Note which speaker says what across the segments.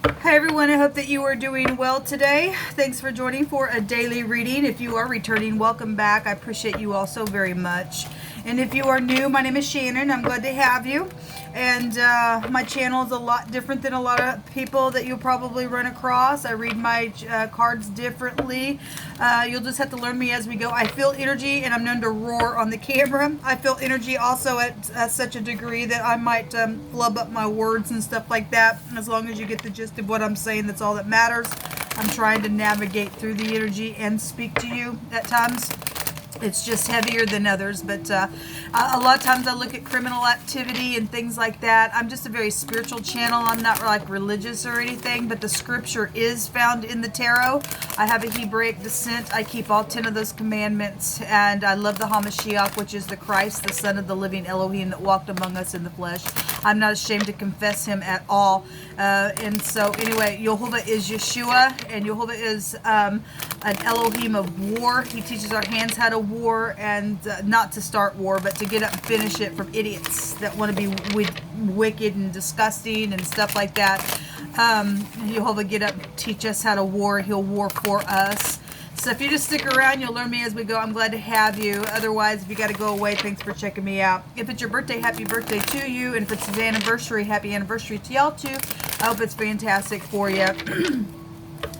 Speaker 1: Hi everyone, I hope that you are doing well today. Thanks for joining for a daily reading. If you are returning, welcome back. I appreciate you all so very much. And if you are new, my name is Shannon. I'm glad to have you. And my channel is a lot different than a lot of people that you'll probably run across. I read my cards differently. You'll just have to learn me as we go. I feel energy and I'm known to roar on the camera. I feel energy also at such a degree that I might flub up my words and stuff like that. As long as you get the gist of what I'm saying, that's all that matters. I'm trying to navigate through the energy and speak to you at times. It's just heavier than others, but a lot of times I look at criminal activity and things like that. I'm just a very spiritual channel. I'm not like religious or anything, but the scripture is found in the tarot. I have a Hebraic descent. I keep all 10 of those commandments, and I love the HaMashiach, which is the Christ, the Son of the living Elohim that walked among us in the flesh. I'm not ashamed to confess him at all. And so anyway, Yehovah is Yeshua, and Yehovah is an Elohim of war. He teaches our hands how to war, and not to start war, but to get up and finish it from idiots that want to be wicked and disgusting and stuff like that. Yehovah get up and teach us how to war. He'll war for us. So if you just stick around, you'll learn me as we go. I'm glad to have you. Otherwise, if you got to go away, thanks for checking me out. If it's your birthday, happy birthday to you. And if it's his anniversary, happy anniversary to y'all too. I hope it's fantastic for you.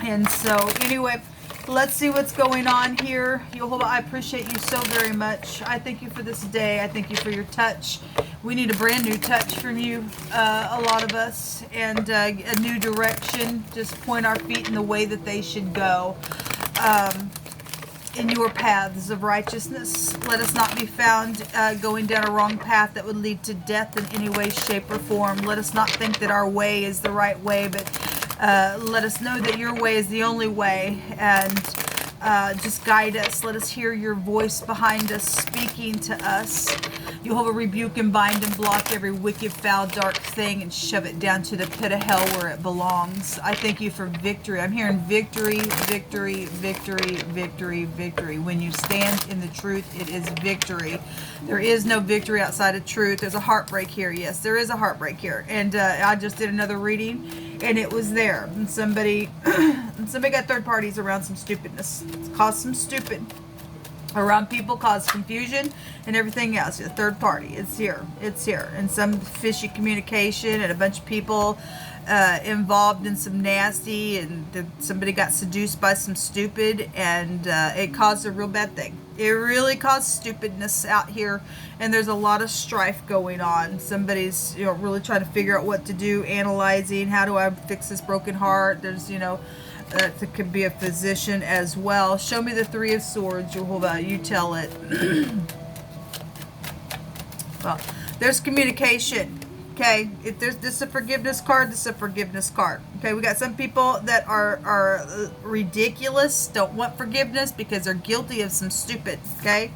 Speaker 1: And so anyway, let's see what's going on here. Yehovah, I appreciate you so very much. I thank you for this day. I thank you for your touch. We need a brand new touch from you, a lot of us, and a new direction. Just point our feet in the way that they should go. In your paths of righteousness. Let us not be found going down a wrong path that would lead to death in any way, shape, or form. Let us not think that our way is the right way, but let us know that your way is the only way, and just guide us. Let us hear your voice behind us speaking to us. Yehovah, rebuke and bind and block every wicked, foul, dark thing and shove it down to the pit of hell where it belongs. I thank you for victory. I'm hearing victory, victory, victory, victory, victory. When you stand in the truth, it is victory. There is no victory outside of truth. There's a heartbreak here. Yes, there is a heartbreak here. And I just did another reading, and it was there. And somebody got third parties around some stupidness. It's caused some stupid around people, caused confusion and everything else. The third party, it's here, and some fishy communication, and a bunch of people involved in some nasty, and somebody got seduced by some stupid, and it caused a real bad thing. It really caused stupidness out here, and there's a lot of strife going on. Somebody's really trying to figure out what to do, analyzing how do I fix this broken heart. There's it could be a physician as well. Show me the Three of Swords, Yehovah. You tell it. Well, there's communication. Okay, if this is a forgiveness card, this is a forgiveness card. Okay, we got some people that are ridiculous, don't want forgiveness because they're guilty of some stupid. Okay,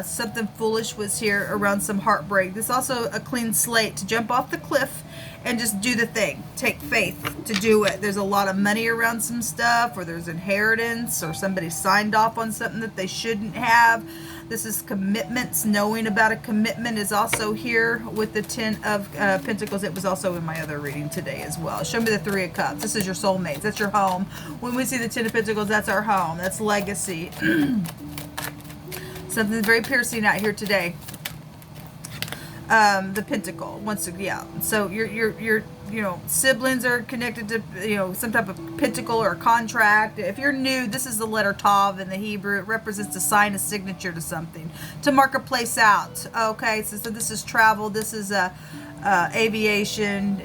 Speaker 1: something foolish was here around some heartbreak. This is also a clean slate to jump off the cliff and just do the thing. Take faith to do it. There's a lot of money around some stuff, or there's inheritance, or somebody signed off on something that they shouldn't have. This is commitments. Knowing about a commitment is also here with the 10 of Pentacles. It was also in my other reading today as well. Show me the Three of Cups. This is your soulmates. That's your home. When we see the 10 of Pentacles, that's our home. That's legacy. Something very piercing out here today. The Pentacle, once again, yeah. So your siblings are connected to some type of pentacle or contract. If you're new, this is the letter Tav in the Hebrew. It represents to sign a signature to something, to mark a place out. Okay, so this is travel. This is aviation.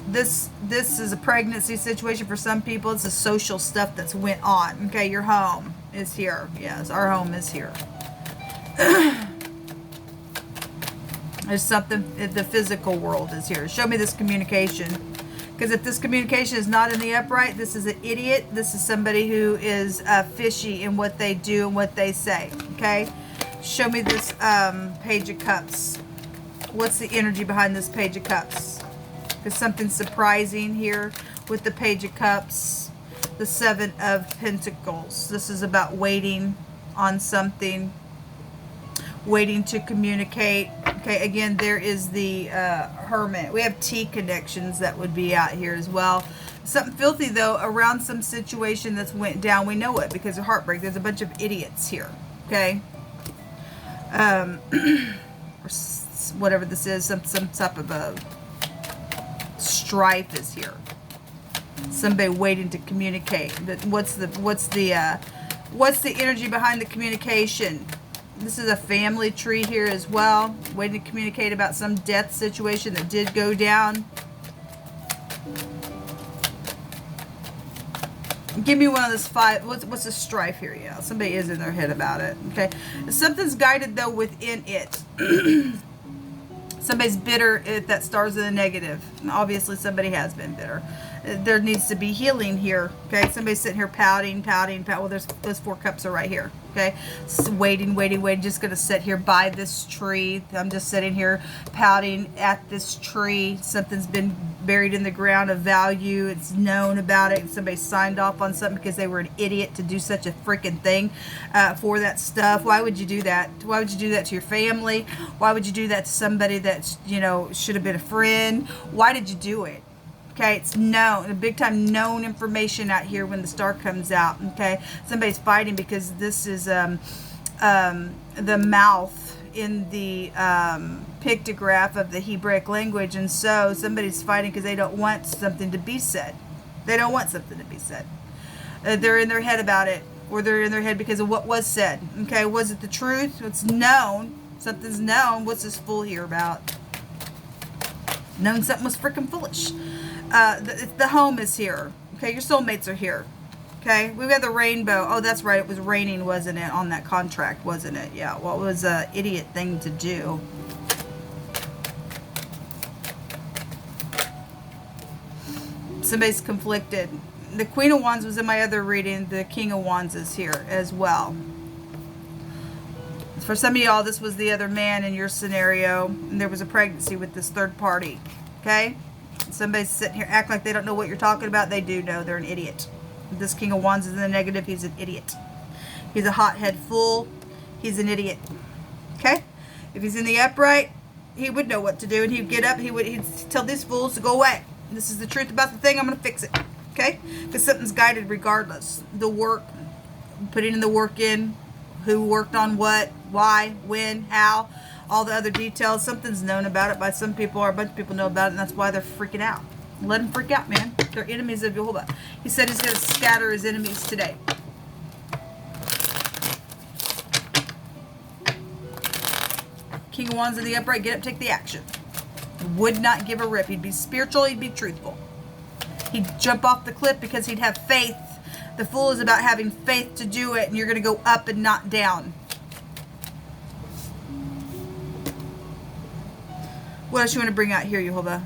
Speaker 1: This is a pregnancy situation for some people. It's a social stuff that's went on. Okay, your home is here. Yes, our home is here. There's something, the physical world is here. Show me this communication. Because if this communication is not in the upright, this is an idiot. This is somebody who is fishy in what they do and what they say. Okay? Show me this Page of Cups. What's the energy behind this Page of Cups? There's something surprising here with the Page of Cups. The Seven of Pentacles. This is about waiting on something. Waiting to communicate. Okay, again, there is the Hermit. We have T connections that would be out here as well. Something filthy, though, around some situation that's went down. We know it because of heartbreak. There's a bunch of idiots here, okay? Or whatever this is, some type of a strife is here. Somebody waiting to communicate. What's the energy behind the communication? This is a family tree here as well. Waiting to communicate about some death situation that did go down. Give me one of those five. What's the strife here? Yeah, somebody is in their head about it. Okay, something's guided though within it. Somebody's bitter if that star's in the negative. Obviously, somebody has been bitter. There needs to be healing here. Okay, somebody's sitting here pouting. Well, there's those 4 cups are right here. Okay, so waiting. Just gonna sit here by this tree. I'm just sitting here pouting at this tree. Something's been buried in the ground of value. It's known about it. Somebody signed off on something because they were an idiot to do such a freaking thing for that stuff. Why would you do that? Why would you do that to your family? Why would you do that to somebody that, you know, should have been a friend? Why did you do it? Okay, it's known, big time known information out here when the star comes out. Okay, somebody's fighting because this is the mouth in the pictograph of the Hebraic language, and so somebody's fighting because they don't want something to be said. They don't want something to be said. They're in their head about it, or they're in their head because of what was said. Okay, was it the truth? It's known. Something's known. What's this fool here about? Known something was freaking foolish. The home is here. Okay, your soulmates are here. Okay, we've got the rainbow. Oh, that's right. It was raining, wasn't it, on that contract, wasn't it? Yeah, what was an idiot thing to do? Somebody's conflicted. The Queen of Wands was in my other reading. The King of Wands is here as well. For some of y'all, this was the other man in your scenario, and there was a pregnancy with this third party. Okay? Somebody's sitting here acting like they don't know what you're talking about. They do know. They're an idiot. This King of Wands is in the negative. He's an idiot. He's a hothead fool. He's an idiot. Okay? If he's in the upright, he would know what to do, and he'd get up. He'd tell these fools to go away. This is the truth about the thing. I'm going to fix it. Okay? Because something's guided regardless. The work, putting in the work in, who worked on what, why, when, how, all the other details. Something's known about it by some people, or a bunch of people know about it, and that's why they're freaking out. Let them freak out, man. They're enemies of Jehovah. He said he's going to scatter his enemies today. King of Wands in the upright. Get up, take the action. Would not give a rip. He'd be spiritual. He'd be truthful. He'd jump off the cliff because he'd have faith. The Fool is about having faith to do it, and you're going to go up and not down. What else you want to bring out here, Jehovah?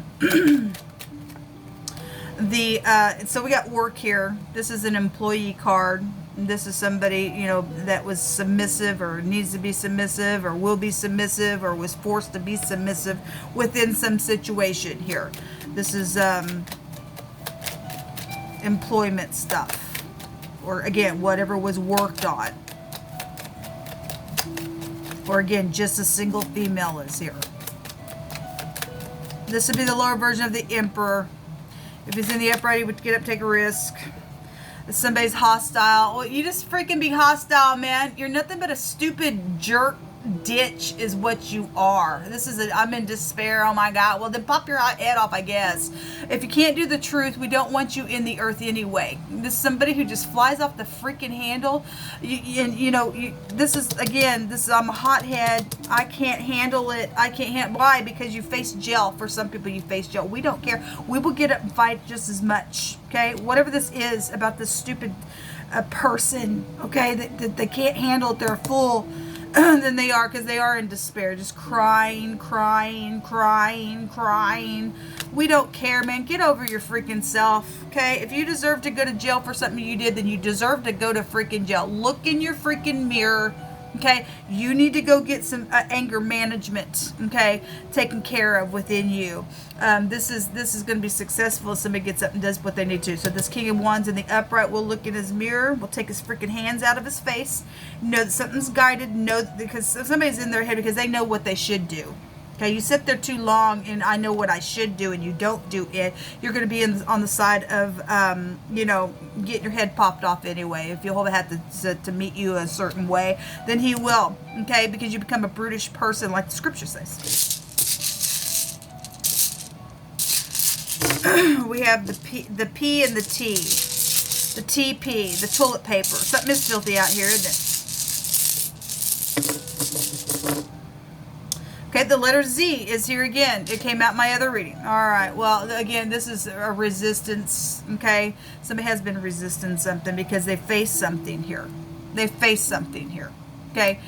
Speaker 1: So we got work here. This is an employee card. This is somebody, you know, that was submissive or needs to be submissive or will be submissive or was forced to be submissive within some situation here. This is employment stuff. Or again, whatever was worked on. Or again, just a single female is here. This would be the lower version of the Emperor. If he's in the upright, he would get up, take a risk. If somebody's hostile, well, you just freaking be hostile, man. You're nothing but a stupid jerk ditch is what you are. This is I'm in despair. Oh my God. Well, then pop your head off, I guess. If you can't do the truth, we don't want you in the earth anyway. This is somebody who just flies off the freaking handle. This is, again, I'm a hothead. I can't handle it. Why? Because you face jail. For some people, you face jail. We don't care. We will get up and fight just as much. Okay? Whatever this is about this stupid person, okay, that they can't handle it. They're a fool. Than they are, because they are in despair, just crying. We don't care, man. Get over your freaking self, okay? If you deserve to go to jail for something you did, then you deserve to go to freaking jail. Look in your freaking mirror, okay? You need to go get some anger management, okay, taken care of within you. This is going to be successful if somebody gets up and does what they need to. So this King of Wands in the upright will look in his mirror, will take his freaking hands out of his face, know that something's guided, know because somebody's in their head because they know what they should do. Okay, you sit there too long and I know what I should do and you don't do it. You're going to be on the side of, you know, getting your head popped off anyway. If Jehovah had to meet you a certain way, then he will, okay, because you become a brutish person like the scripture says. We have the P and the T. The TP, the toilet paper. Something is filthy out here, isn't it? Okay, the letter Z is here again. It came out my other reading. All right, well, again, this is a resistance, okay? Somebody has been resisting something because they face something here. They face something here, okay?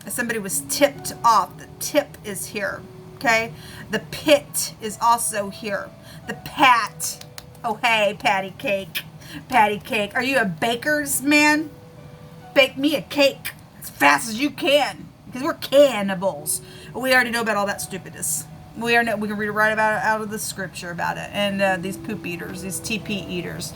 Speaker 1: Somebody was tipped off. The tip is here, okay? The pit is also here. The pat. Oh, hey, patty cake. Patty cake. Are you a baker's man? Bake me a cake as fast as you can. Because we're cannibals. We already know about all that stupidness. We can read right about it out of the scripture about it. And these poop eaters, these TP eaters.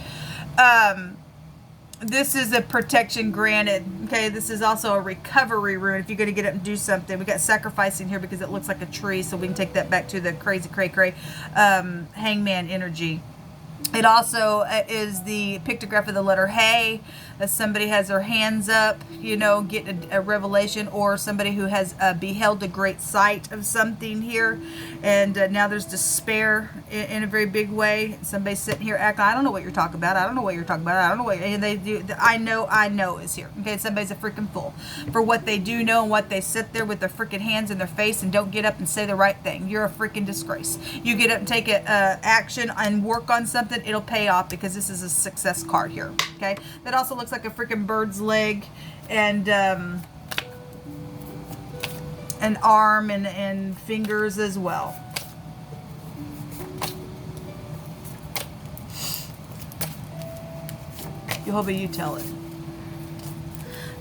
Speaker 1: This is a protection granted. Okay, this is also a recovery rune. If you're going to get up and do something, we got sacrificing here because it looks like a tree, so we can take that back to the crazy cray hangman energy. It also is the pictograph of the letter hey, as somebody has their hands up, you know, getting a revelation, or somebody who has beheld a great sight of something here, and now there's despair in a very big way. Somebody's sitting here acting, I don't know what you're talking about, I don't know what you're talking about, I don't know what, and they do, I know is here. Okay, somebody's a freaking fool for what they do know and what they sit there with their freaking hands in their face and don't get up and say the right thing. You're a freaking disgrace. You get up and take action and work on something, it'll pay off, because this is a success card here. Okay, that also looks like a freaking bird's leg and an arm and fingers as well. Jehovah, you tell it.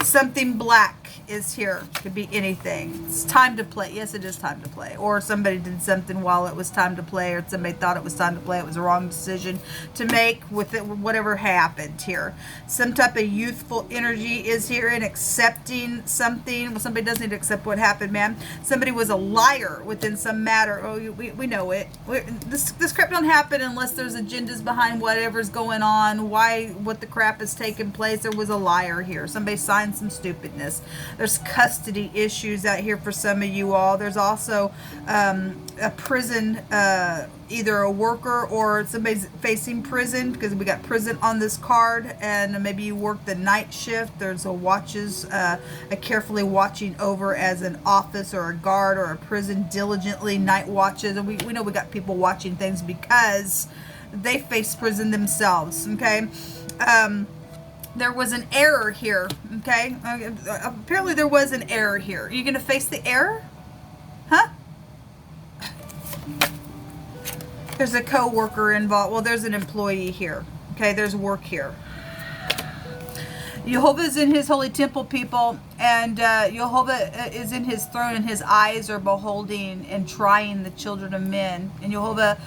Speaker 1: Something black is here. Could be anything. It's time to play. Yes, it is time to play. Or somebody did something while it was time to play, or somebody thought it was time to play. It was a wrong decision to make with it, whatever happened here. Some type of youthful energy is here and accepting something. Well, somebody does need to accept what happened, man. Somebody was a liar within some matter. Oh, we know it. This crap don't happen unless there's agendas behind whatever's going on. What the crap is taking place. There was a liar here. Somebody signed some stupidness. There's custody issues out here for some of you all. There's also a prison, either a worker or somebody's facing prison, because we got prison on this card, and maybe you work the night shift. There's a watches, a carefully watching over as an office or a guard or a prison, diligently night watches. And we know we got people watching things because they face prison themselves, okay? There was an error here, okay? Apparently there was an error here. Are you going to face the error? Huh? There's a co-worker involved. Well, there's an employee here. Okay, there's work here. Jehovah is in his holy temple, people, and Jehovah is in his throne, and his eyes are beholding and trying the children of men. And Jehovah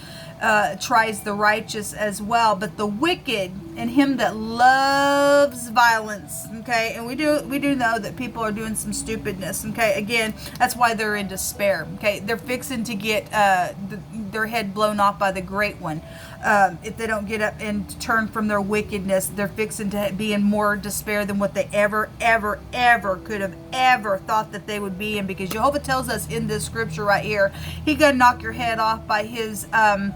Speaker 1: tries the righteous as well, but the wicked and him that loves violence. Okay, and we do know that people are doing some stupidness. Okay, again, that's why they're in despair. Okay, they're fixing to get their head blown off by the great one. If they don't get up and turn from their wickedness, they're fixing to be in more despair than what they ever could have ever thought that they would be in, because Jehovah tells us in this scripture right here, he gonna knock your head off by his fire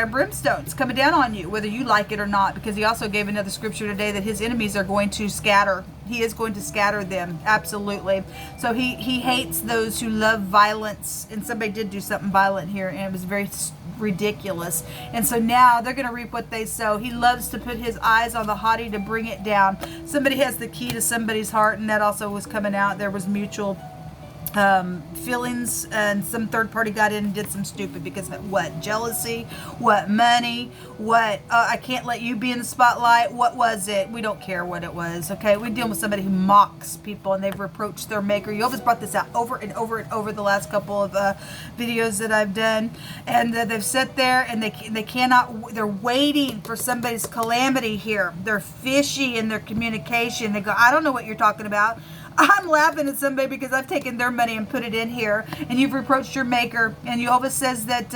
Speaker 1: and brimstone. It's coming down on you, whether you like it or not, because he also gave another scripture today that his enemies are going to scatter. He is going to scatter them, absolutely. So he hates those who love violence, and somebody did do something violent here, and it was very ridiculous. And so now they're going to reap what they sow. He loves to put his eyes on the haughty to bring it down. Somebody has the key to somebody's heart, and that also was coming out. There was mutual feelings, and some third party got in and did some stupid, because what? Jealousy? What? Money? What? I can't let you be in the spotlight. What was it? We don't care what it was. Okay, we're dealing with somebody who mocks people, and they've reproached their maker. Jehovah's brought this out over and over and over the last couple of videos that I've done, and they've sat there and they cannot. They're waiting for somebody's calamity here. They're fishy in their communication. They go, I don't know what you're talking about. I'm laughing at somebody because I've taken their money and put it in here, and you've reproached your maker, and Jehovah says that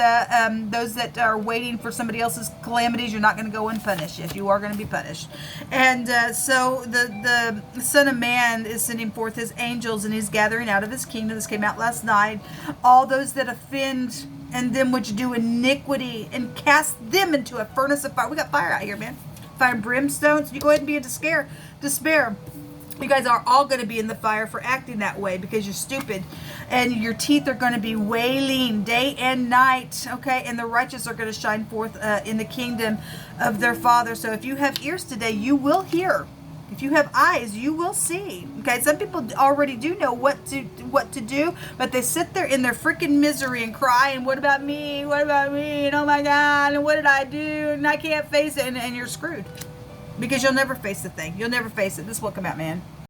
Speaker 1: those that are waiting for somebody else's calamities, you're not going to go unpunished. Yes, you are going to be punished. And so the Son of Man is sending forth his angels, and he's gathering out of his kingdom. This came out last night. All those that offend and them which do iniquity, and cast them into a furnace of fire. We got fire out here, man. Fire and brimstone. So you go ahead and be in despair. You guys are all going to be in the fire for acting that way because you're stupid. And your teeth are going to be wailing day and night. Okay? And the righteous are going to shine forth in the kingdom of their Father. So if you have ears today, you will hear. If you have eyes, you will see. Okay? Some people already do know what to do, but they sit there in their freaking misery and cry, and what about me? What about me? And oh my God, and what did I do? And I can't face it. And you're screwed. Because you'll never face the thing. You'll never face it. This will come out, man.